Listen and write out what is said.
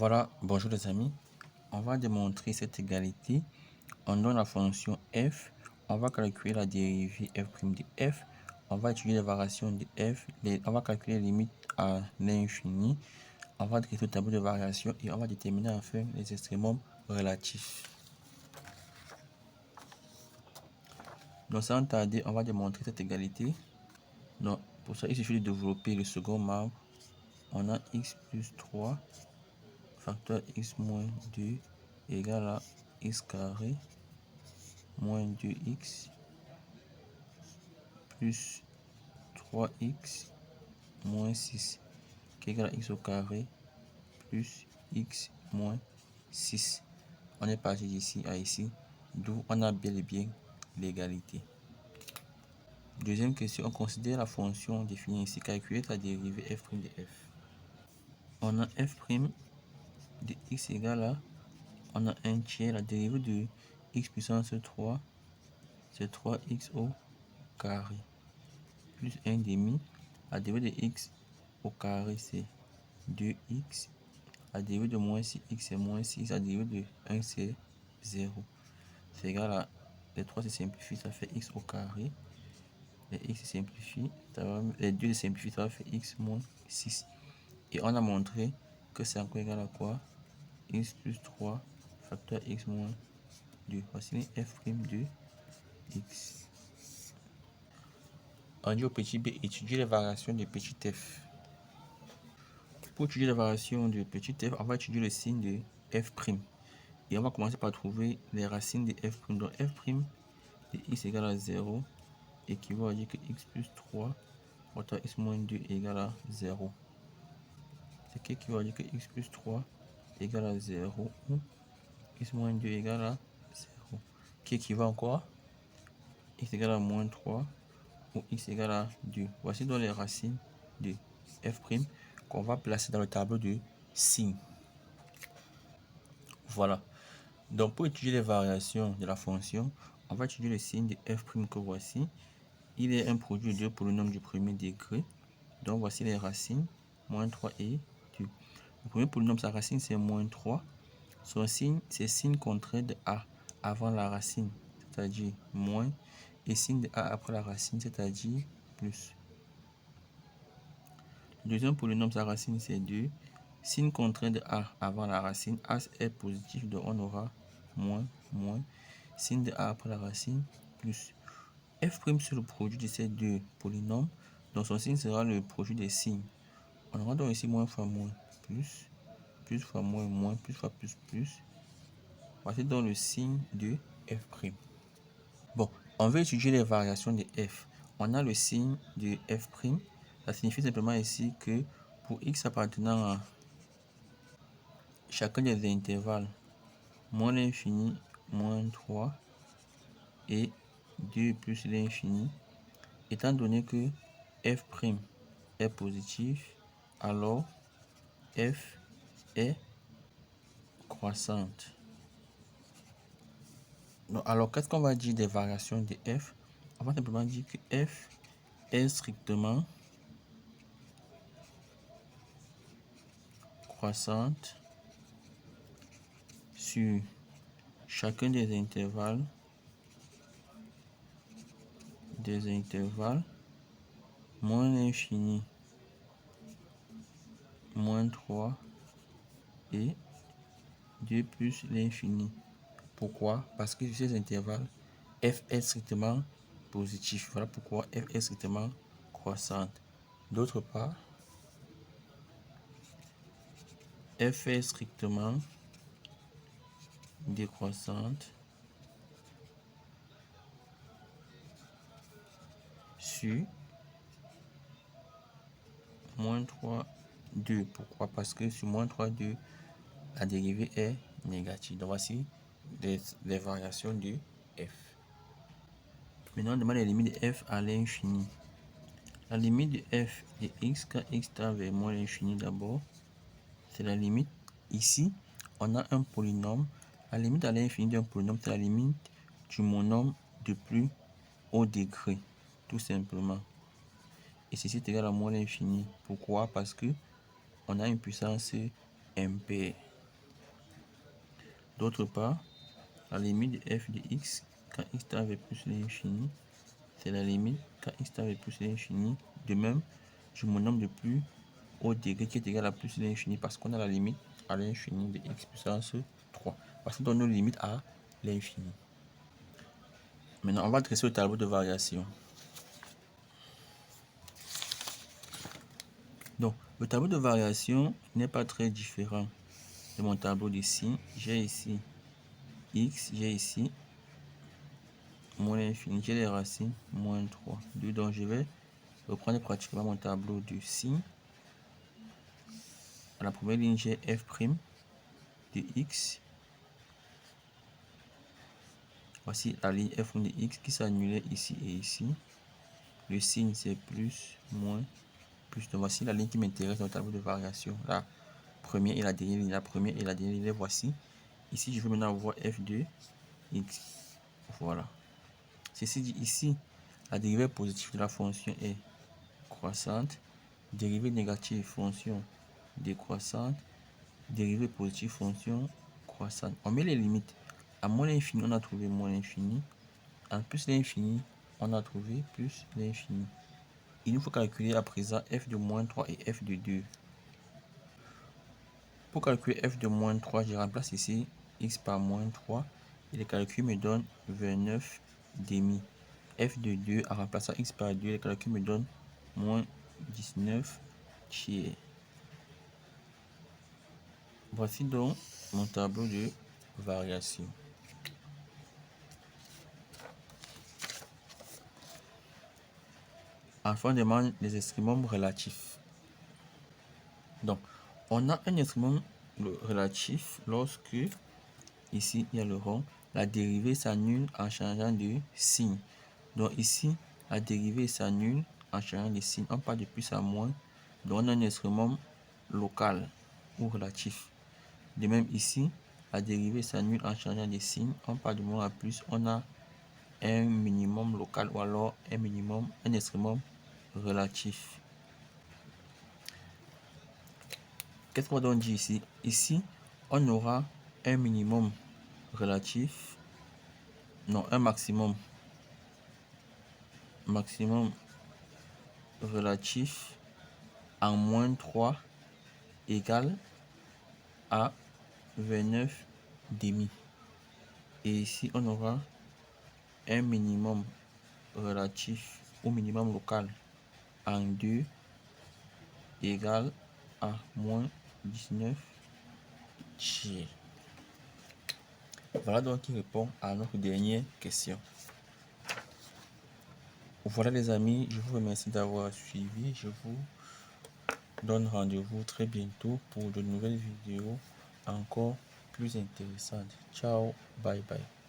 Voilà, bonjour les amis. On va démontrer cette égalité. On donne la fonction f. On va calculer la dérivée f' de f. On va étudier les variations de f. On va calculer les limites à l'infini. On va créer le tableau de variation et on va déterminer enfin les extrémums relatifs. Donc sans tarder, on va démontrer cette égalité. Donc pour ça, il suffit de développer le second membre. On a x plus 3 facteur x moins 2 égale à x carré moins 2x plus 3x moins 6 qui est égal à x au carré plus x moins 6. On est parti d'ici à ici, d'où on a bel et bien l'égalité. Deuxième question, on considère la fonction définie ici, calculer la dérivée f' de f. On a f' de x égale à, on a un tiers, la dérivée de x puissance 3, c'est 3x au carré, plus 1 demi, la dérivée de x au carré c'est 2x, la dérivée de moins 6x c'est moins 6, la dérivée de 1 c'est 0. C'est égal à, les 3 se simplifient, ça fait x au carré, les x se simplifient, les 2 se simplifient, ça va faire x moins 6. Et on a montré que c'est encore égal à quoi? X plus 3 facteur x moins 2. Voici les f' de x. On dit au petit b, étudier les variations de petit f. Pour étudier les variations de petit f, on va étudier le signe de f'. Et on va commencer par trouver les racines de f'. Donc f' de x égale à 0 équivaut à dire que x plus 3 facteur x moins 2 égale à 0. C'est qui équivaut à dire que x plus 3 égale à 0 ou x moins 2 égale à 0. Qui équivaut à quoi? X égale à moins 3 ou x égale à 2. Voici donc les racines de f' qu'on va placer dans le tableau de signes. Voilà. Donc pour étudier les variations de la fonction, on va étudier le signe de f' que voici. Il est un produit de deux polynômes du premier degré. Donc voici les racines, moins 3 et 2. Le premier polynôme, sa racine c'est moins 3. Son signe, c'est signe contraire de a avant la racine, c'est-à-dire moins, et signe de a après la racine, c'est-à-dire plus. Le deuxième polynôme, sa racine c'est 2. Signe contraire de a avant la racine, a est positif, donc on aura moins, moins. Signe de a après la racine, plus. F' c'est le produit de ces deux polynômes, donc son signe sera le produit des signes. On aura donc ici moins fois moins, plus fois moins, moins, plus fois plus, plus. Voici donc le signe de f'. Bon, on veut étudier les variations de f. On a le signe de f'. Ça signifie simplement ici que pour x appartenant à chacun des intervalles, moins l'infini, moins 3 et 2 plus l'infini, étant donné que f' est positif, alors f est croissante. Donc, alors, qu'est-ce qu'on va dire des variations de f? On va simplement dire que f est strictement croissante sur chacun des intervalles moins l'infini, moins 3 et 2 plus l'infini. Pourquoi? Parce que sur ces intervalles, f est strictement positif. Voilà pourquoi f est strictement croissante. D'autre part, f est strictement décroissante sur moins 3, 2. Pourquoi? Parce que sur moins 3, 2, la dérivée est négative. Donc voici les variations de f. Maintenant, on demande les limites de f à l'infini. La limite de f de x quand x tend vers moins l'infini d'abord, c'est la limite. Ici, on a un polynôme. La limite à l'infini d'un polynôme, c'est la limite du monôme de plus haut degré, tout simplement. Et ceci est égal à moins l'infini. Pourquoi? Parce que on a une puissance impaire. D'autre part, la limite de f de x quand x tend vers plus l'infini, c'est la limite quand x tend vers plus l'infini. De même, je me nomme de plus au degré qui est égal à plus l'infini parce qu'on a la limite à l'infini de x puissance 3. Parce qu'on donne nos limites à l'infini. Maintenant, on va dresser le tableau de variation. Donc, le tableau de variation n'est pas très différent de mon tableau de signes. J'ai ici x, j'ai ici moins l'infini, j'ai les racines moins 3. Donc, je vais reprendre pratiquement mon tableau de signes. À la première ligne, j'ai f' de x. Voici la ligne f' de x qui s'annulait ici et ici. Le signe, c'est plus, moins, plus. Donc, voici la ligne qui m'intéresse dans le tableau de variation. La première et la dernière ligne. La première et la dernière ligne, les voici. Ici, je veux maintenant voir f de x. Voilà. Ceci dit, ici, la dérivée positive de la fonction est croissante. Dérivée négative, fonction décroissante. Dérivée positive, fonction croissante. On met les limites. À moins l'infini, on a trouvé moins l'infini. À plus l'infini, on a trouvé plus l'infini. Il nous faut calculer à présent f de moins 3 et f de 2. Pour calculer f de moins 3, je remplace ici x par moins 3 et les calculs me donnent 29 demi. F de 2 en remplaçant x par 2, les calculs me donnent moins 19 tiers. Voici donc mon tableau de variation. Enfin, on demande les extrémums relatifs. Donc, on a un extrémum relatif lorsque, ici, il y a le rond, la dérivée s'annule en changeant de signe. Donc, ici, la dérivée s'annule en changeant de signe. On part de plus à moins. Donc, on a un extrémum local ou relatif. De même, ici, la dérivée s'annule en changeant de signe. On part de moins à plus. On a un minimum local ou alors un minimum, un extrémum relatif. Qu'est-ce qu'on va donc dire ici? Ici, on aura un minimum relatif, non, un maximum relatif en moins 3 égale à 29 demi. Et ici, on aura un minimum relatif au minimum local en 2 égale à moins 19 tiers. Voilà donc qui répond à notre dernière question. Voilà les amis, je vous remercie d'avoir suivi. Je vous donne rendez-vous très bientôt pour de nouvelles vidéos encore plus intéressantes. Ciao, bye bye.